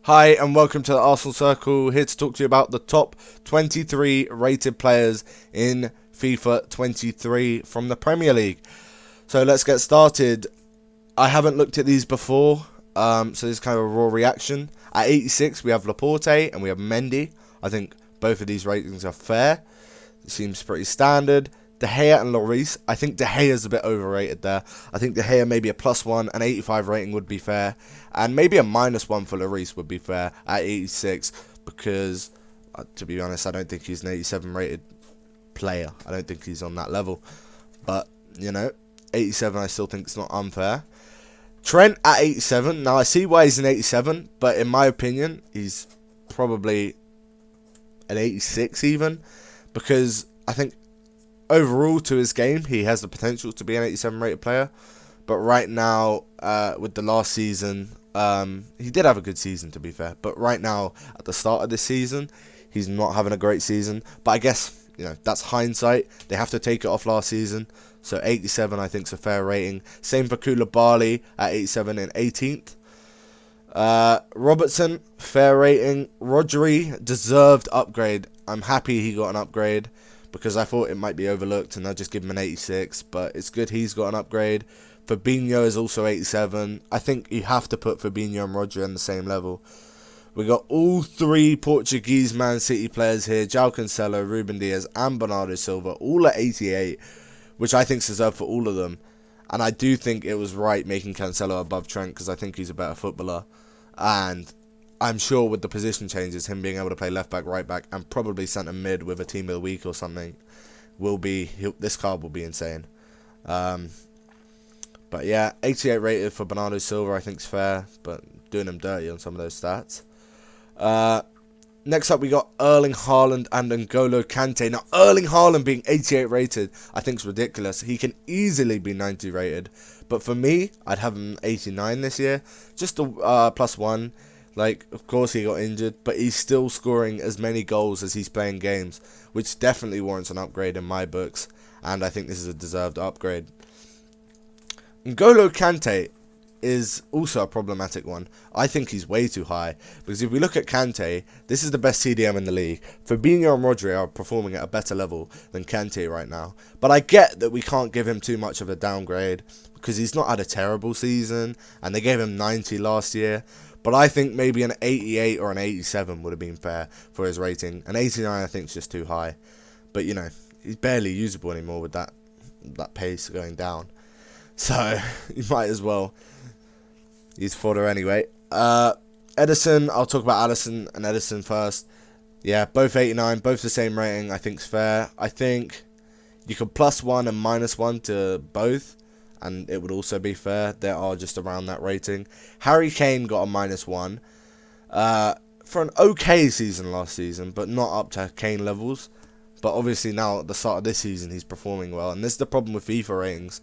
Hi and welcome to the Arsenal Circle, here to talk to you about the top 23 rated players in FIFA 23 from the Premier League. So let's get started. I haven't looked at these before, so this is kind of a raw reaction. At 86 we have Laporte and we have Mendy. I think both of these ratings are fair. It seems pretty standard. De Gea and Lloris. I think De Gea is a bit overrated there. I think De Gea maybe a +1, an 85 rating would be fair. And maybe a -1 for Lloris would be fair at 86. Because, to be honest, I don't think he's an 87 rated player. I don't think he's on that level. But, 87 I still think is not unfair. Trent at 87. Now, I see why he's an 87. But in my opinion, he's probably an 86 even. Because I think overall to his game, he has the potential to be an 87 rated player. But right now, with the last season, he did have a good season to be fair. But right now, at the start of this season, he's not having a great season. But I guess, that's hindsight. They have to take it off last season. So 87 I think is a fair rating. Same for Koulibaly at 87 in 18th. Robertson, fair rating. Rodri, deserved upgrade. I'm happy he got an upgrade, because I thought it might be overlooked and I'd just give him an 86, but it's good he's got an upgrade. Fabinho is also 87. I think you have to put Fabinho and Rodri on the same level. We got all three Portuguese Man City players here, João Cancelo, Ruben Dias and Bernardo Silva, all at 88, which I think is deserved for all of them. And I do think it was right making Cancelo above Trent, because I think he's a better footballer. And I'm sure with the position changes, him being able to play left back, right back, and probably centre mid with a team of the week or something, this card will be insane. But yeah, 88 rated for Bernardo Silva I think is fair, but doing him dirty on some of those stats. Next up we got Erling Haaland and Ngolo Kante. Now Erling Haaland being 88 rated I think is ridiculous. He can easily be 90 rated, but for me I'd have him 89 this year, just a +1. Like, of course he got injured, but he's still scoring as many goals as he's playing games, which definitely warrants an upgrade in my books, and I think this is a deserved upgrade. Ngolo Kante is also a problematic one. I think he's way too high, because if we look at Kante, this is the best CDM in the league. Fabinho and Rodri are performing at a better level than Kante right now, but I get that we can't give him too much of a downgrade, because he's not had a terrible season, and they gave him 90 last year. But I think maybe an 88 or an 87 would have been fair for his rating. An 89 I think is just too high. But, he's barely usable anymore with that pace going down. So, you might as well use fodder anyway. Edison, I'll talk about Edison and Edison first. Yeah, both 89, both the same rating, I think is fair. I think you could +1 and -1 to both, and it would also be fair. They are just around that rating. Harry Kane got a -1 for an okay season last season, but not up to Kane levels. But obviously now at the start of this season he's performing well, and this is the problem with FIFA ratings.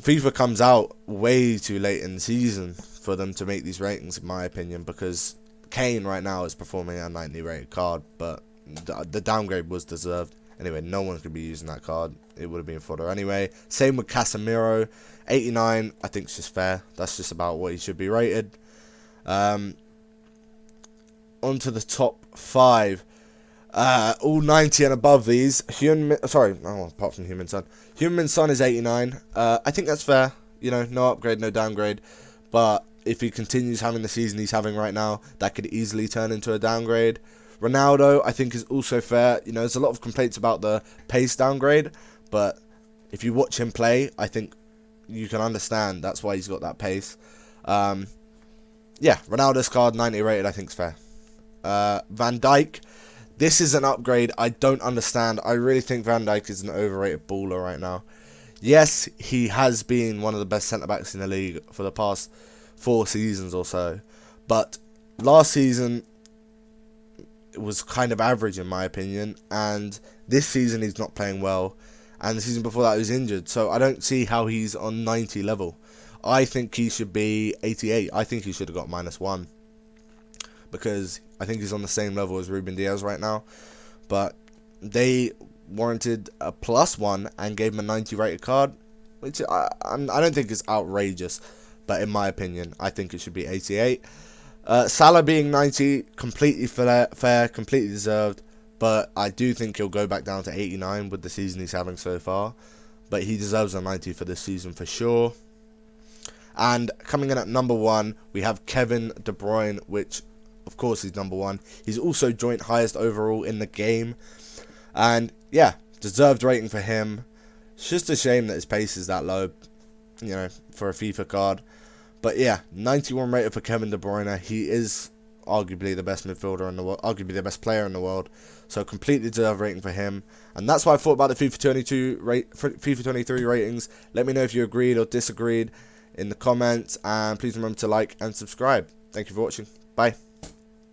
FIFA comes out way too late in the season for them to make these ratings, in my opinion, because Kane right now is performing at a 90 rated card, but the downgrade was deserved. Anyway, no one could be using that card. It would have been fodder anyway. Same with Casemiro. 89, I think it's just fair. That's just about what he should be rated. On to the top 5. All 90 and above these. Apart from Heung-min Son. Heung-min Son is 89. I think that's fair. No upgrade, no downgrade. But if he continues having the season he's having right now, that could easily turn into a downgrade. Ronaldo, I think, is also fair. There's a lot of complaints about the pace downgrade, but if you watch him play, I think you can understand that's why he's got that pace. Yeah, Ronaldo's card, 90 rated, I think is fair. Van Dyke, this is an upgrade I don't understand. I really think Van Dyke is an overrated baller right now. Yes, he has been one of the best centre-backs in the league for the past 4 seasons or so, but last season it was kind of average in my opinion, and this season he's not playing well, and the season before that he was injured, so I don't see how he's on 90 level. I think he should be 88. I think he should have got -1, because I think he's on the same level as Ruben Dias right now, but they warranted a +1 and gave him a 90 rated card, which I don't think is outrageous, but in my opinion I think it should be 88. Salah being 90, completely fair, completely deserved. But I do think he'll go back down to 89 with the season he's having so far. But he deserves a 90 for this season for sure. And coming in at number 1, we have Kevin De Bruyne, which, of course, he's number 1. He's also joint highest overall in the game. And, yeah, deserved rating for him. It's just a shame that his pace is that low, you know, for a FIFA card. But, yeah, 91 rated for Kevin De Bruyne. He is arguably the best midfielder in the world, arguably the best player in the world. So, completely deserved rating for him. And that's what I thought about the FIFA 23 ratings. Let me know if you agreed or disagreed in the comments, and please remember to like and subscribe. Thank you for watching. Bye.